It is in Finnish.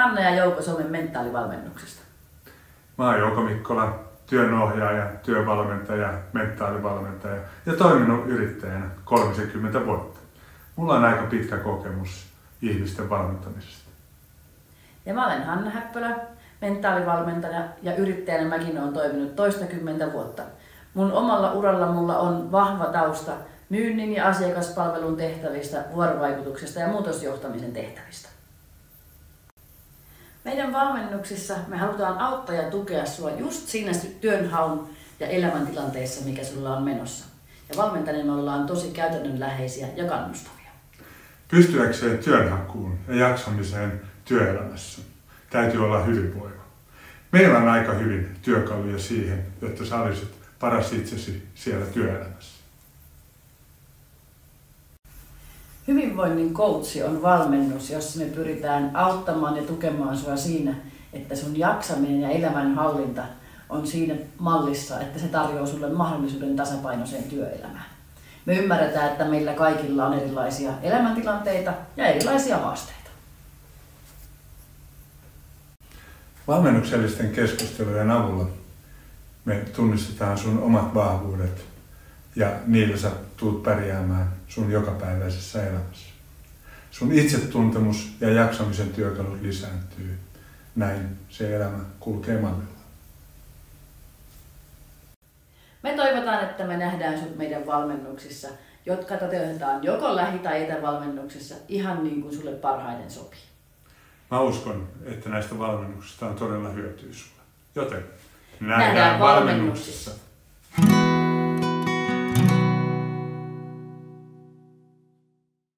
Hanna ja Jouko Suomen mentaalivalmennuksesta. Mä oon Jouko Mikkola, työnohjaaja, työvalmentaja, mentaalivalmentaja ja toiminut yrittäjänä 30 vuotta. Mulla on aika pitkä kokemus ihmisten valmentamisesta. Ja mä olen Hanna Häppölä, mentaalivalmentaja ja yrittäjänä mäkin olen toiminut toistakymmentä vuotta. Mun omalla uralla mulla on vahva tausta myynnin ja asiakaspalvelun tehtävistä, vuorovaikutuksesta ja muutosjohtamisen tehtävistä. Meidän valmennuksissa me halutaan auttaa ja tukea sua just siinä työnhaun ja elämäntilanteessa, mikä sulla on menossa. Ja valmentajana me ollaan tosi käytännönläheisiä ja kannustavia. Pystyäkseen työnhakuun ja jaksamiseen työelämässä täytyy olla hyvinvoiva. Meillä on aika hyvin työkaluja siihen, jotta sä olisit paras itsesi siellä työelämässä. Hyvinvoinnin coachi on valmennus, jossa me pyritään auttamaan ja tukemaan sua siinä, että sun jaksaminen ja elämänhallinta on siinä mallissa, että se tarjoaa sulle mahdollisuuden tasapainoiseen työelämään. Me ymmärretään, että meillä kaikilla on erilaisia elämäntilanteita ja erilaisia haasteita. Valmennuksellisten keskustelujen avulla me tunnistetaan sun omat vahvuudet ja niillä sä tulet pärjäämään sun jokapäiväisessä elämässä. Sun itsetuntemus ja jaksamisen työkalut lisääntyy. Näin se elämä kulkee mallilla. Me toivotaan, että me nähdään sut meidän valmennuksissa, jotka toteutetaan joko lähi- tai etävalmennuksessa ihan niin kuin sulle parhaiten sopii. Mä uskon, että näistä valmennuksista on todella hyötyä sulle. Joten Nähdään valmennuksissa.